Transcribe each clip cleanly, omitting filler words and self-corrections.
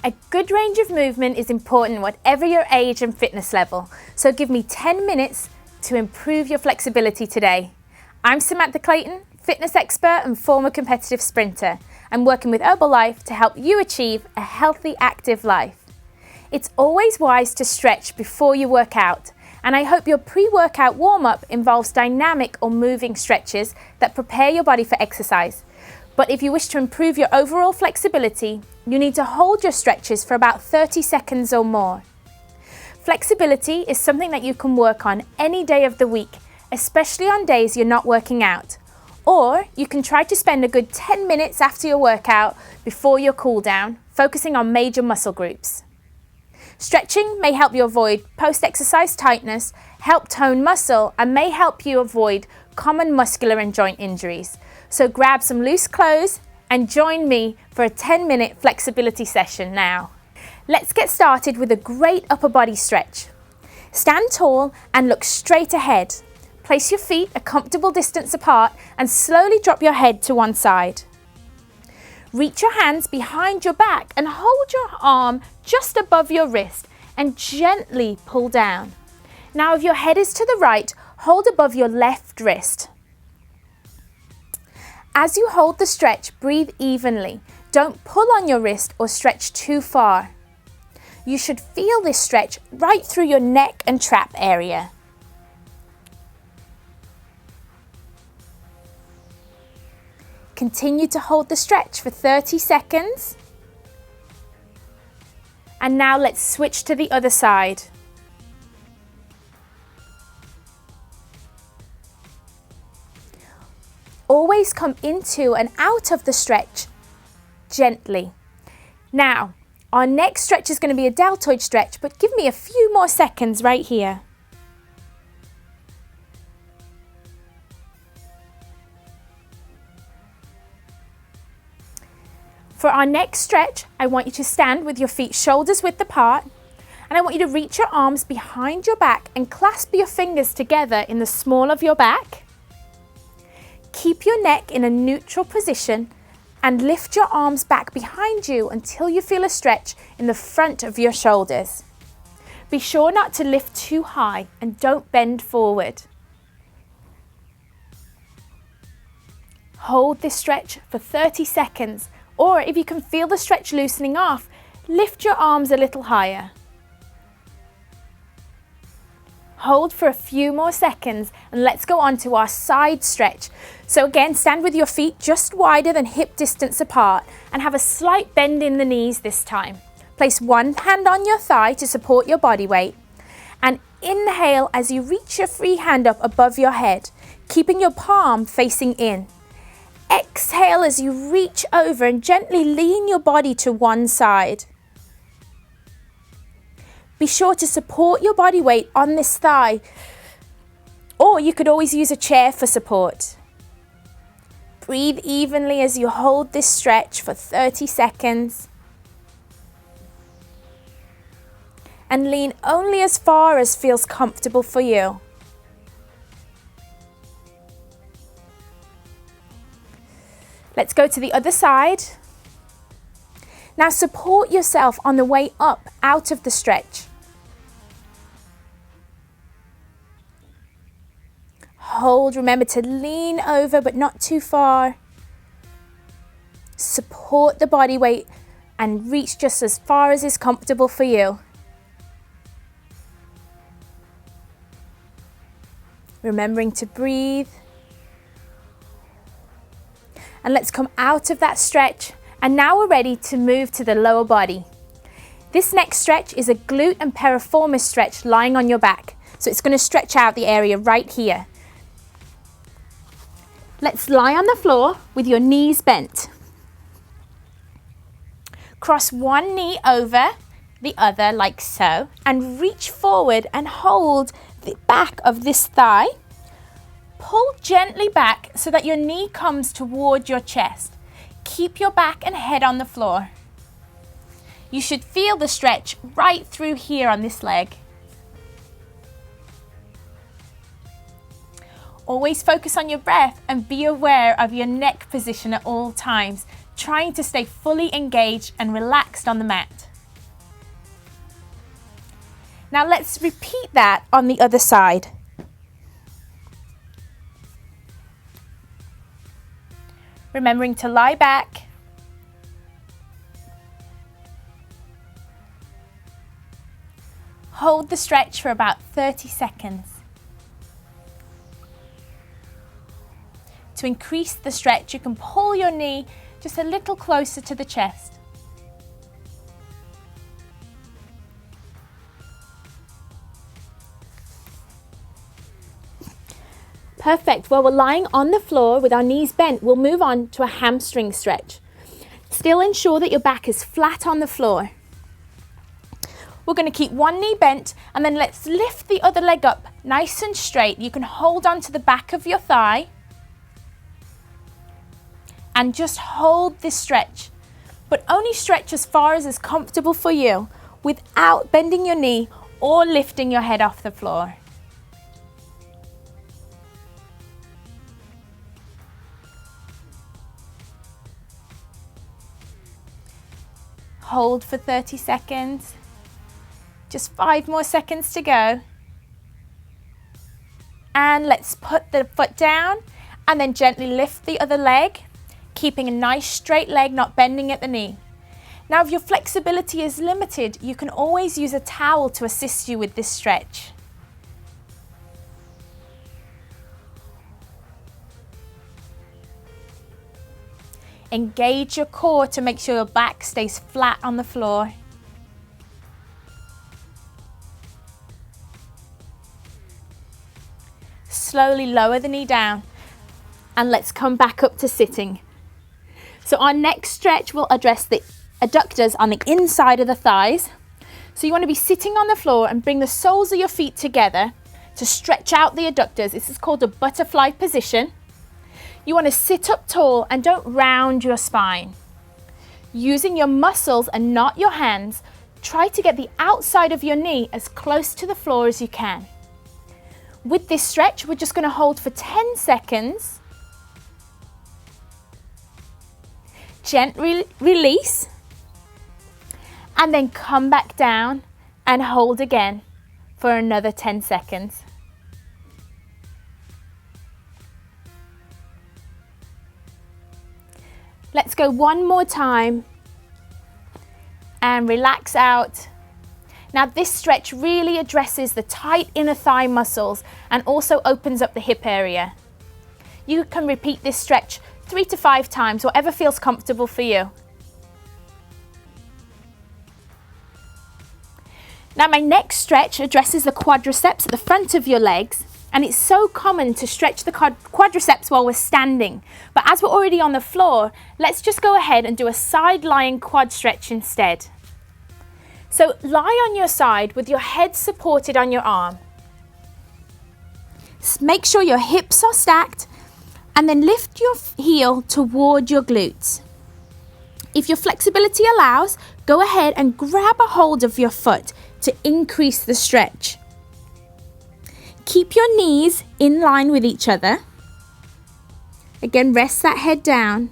A good range of movement is important whatever your age and fitness level, so give me 10 minutes to improve your flexibility today. I'm Samantha Clayton, fitness expert and former competitive sprinter. I'm working with Herbalife to help you achieve a healthy, active life. It's always wise to stretch before you work out, and I hope your pre-workout warm-up involves dynamic or moving stretches that prepare your body for exercise. But if you wish to improve your overall flexibility, you need to hold your stretches for about 30 seconds or more. Flexibility is something that you can work on any day of the week, especially on days you're not working out. Or you can try to spend a good 10 minutes after your workout before your cool down, focusing on major muscle groups. Stretching may help you avoid post-exercise tightness, help tone muscle, and may help you avoid common muscular and joint injuries. So grab some loose clothes and join me for a 10-minute flexibility session now. Let's get started with a great upper body stretch. Stand tall and look straight ahead. Place your feet a comfortable distance apart and slowly drop your head to one side. Reach your hands behind your back and hold your arm just above your wrist and gently pull down. Now if your head is to the right, hold above your left wrist. As you hold the stretch, breathe evenly. Don't pull on your wrist or stretch too far. You should feel this stretch right through your neck and trap area. Continue to hold the stretch for 30 seconds. And now let's switch to the other side. Always come into and out of the stretch gently. Now, our next stretch is going to be a deltoid stretch, but give me a few more seconds right here. For our next stretch, I want you to stand with your feet shoulders width apart, and I want you to reach your arms behind your back and clasp your fingers together in the small of your back. Keep your neck in a neutral position and lift your arms back behind you until you feel a stretch in the front of your shoulders. Be sure not to lift too high and don't bend forward. Hold this stretch for 30 seconds, or if you can feel the stretch loosening off, lift your arms a little higher. Hold for a few more seconds and let's go on to our side stretch. So again, stand with your feet just wider than hip distance apart and have a slight bend in the knees this time. Place one hand on your thigh to support your body weight and inhale as you reach your free hand up above your head, keeping your palm facing in. Exhale as you reach over and gently lean your body to one side. Be sure to support your body weight on this thigh, or you could always use a chair for support. Breathe evenly as you hold this stretch for 30 seconds. And lean only as far as feels comfortable for you. Let's go to the other side. Now support yourself on the way up out of the stretch. Hold, remember to lean over but not too far. Support the body weight and reach just as far as is comfortable for you. Remembering to breathe. And let's come out of that stretch. And now we're ready to move to the lower body. This next stretch is a glute and piriformis stretch lying on your back. So it's going to stretch out the area right here. Let's lie on the floor with your knees bent. Cross one knee over the other like so and reach forward and hold the back of this thigh. Pull gently back so that your knee comes toward your chest. Keep your back and head on the floor. You should feel the stretch right through here on this leg. Always focus on your breath and be aware of your neck position at all times, trying to stay fully engaged and relaxed on the mat. Now let's repeat that on the other side. Remembering to lie back. Hold the stretch for about 30 seconds. To increase the stretch, you can pull your knee just a little closer to the chest. Perfect. Well, we're lying on the floor with our knees bent. We'll move on to a hamstring stretch. Still ensure that your back is flat on the floor. We're going to keep one knee bent and then let's lift the other leg up nice and straight. You can hold on to the back of your thigh and just hold this stretch, but only stretch as far as is comfortable for you without bending your knee or lifting your head off the floor. Hold for 30 seconds. Just 5 more seconds to go. And let's put the foot down and then gently lift the other leg, keeping a nice straight leg, not bending at the knee. Now, if your flexibility is limited, you can always use a towel to assist you with this stretch. Engage your core to make sure your back stays flat on the floor. Slowly lower the knee down and let's come back up to sitting. So our next stretch will address the adductors on the inside of the thighs. So you want to be sitting on the floor and bring the soles of your feet together to stretch out the adductors. This is called a butterfly position. You want to sit up tall and don't round your spine. Using your muscles and not your hands, try to get the outside of your knee as close to the floor as you can. With this stretch, we're just going to hold for 10 seconds. Gently release. And then come back down and hold again for another 10 seconds. Let's go one more time and relax out. Now this stretch really addresses the tight inner thigh muscles and also opens up the hip area. You can repeat this stretch 3 to 5 times, whatever feels comfortable for you. Now my next stretch addresses the quadriceps at the front of your legs. And it's so common to stretch the quadriceps while we're standing. But as we're already on the floor, let's just go ahead and do a side lying quad stretch instead. So lie on your side with your head supported on your arm. Make sure your hips are stacked and then lift your heel toward your glutes. If your flexibility allows, go ahead and grab a hold of your foot to increase the stretch. Keep your knees in line with each other. Again, rest that head down.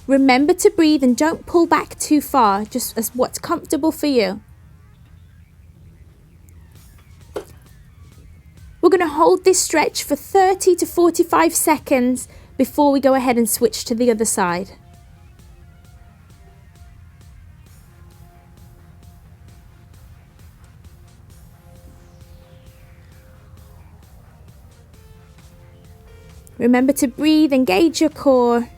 Remember to breathe and don't pull back too far, just as what's comfortable for you. We're going to hold this stretch for 30 to 45 seconds before we go ahead and switch to the other side. Remember to breathe, engage your core.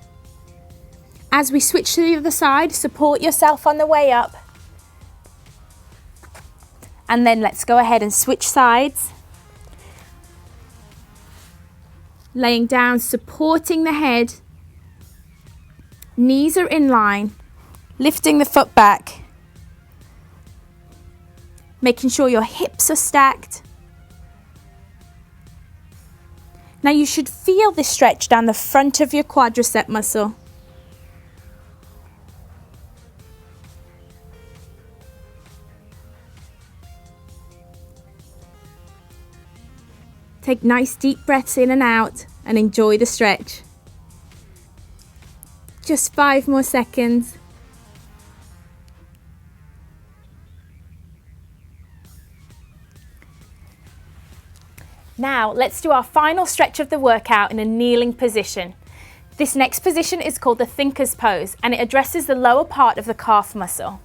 As we switch to the other side, support yourself on the way up. And then let's go ahead and switch sides. Laying down, supporting the head. Knees are in line. Lifting the foot back. Making sure your hips are stacked. Now you should feel this stretch down the front of your quadricep muscle. Take nice deep breaths in and out and enjoy the stretch. Just 5 more seconds. Now let's do our final stretch of the workout in a kneeling position. This next position is called the thinker's pose, and it addresses the lower part of the calf muscle.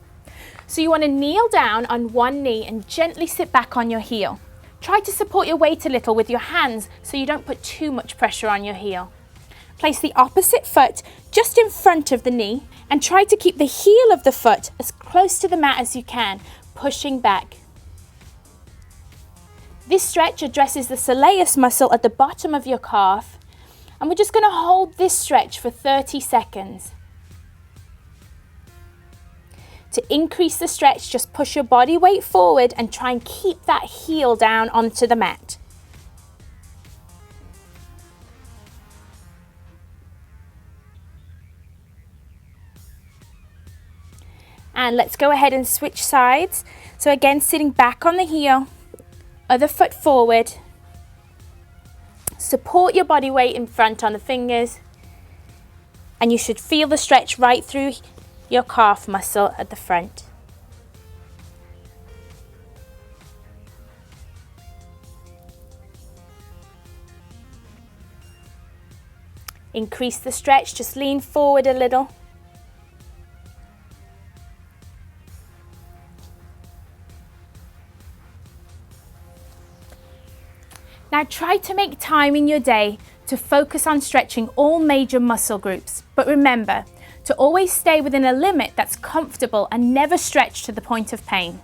So you want to kneel down on one knee and gently sit back on your heel. Try to support your weight a little with your hands so you don't put too much pressure on your heel. Place the opposite foot just in front of the knee and try to keep the heel of the foot as close to the mat as you can, pushing back. This stretch addresses the soleus muscle at the bottom of your calf, and we're just going to hold this stretch for 30 seconds. To increase the stretch, just push your body weight forward and try and keep that heel down onto the mat. And let's go ahead and switch sides. So again, sitting back on the heel, other foot forward. Support your body weight in front on the fingers, and you should feel the stretch right through your calf muscle at the front. Increase the stretch, just lean forward a little. Now try to make time in your day to focus on stretching all major muscle groups, but remember to always stay within a limit that's comfortable and never stretch to the point of pain.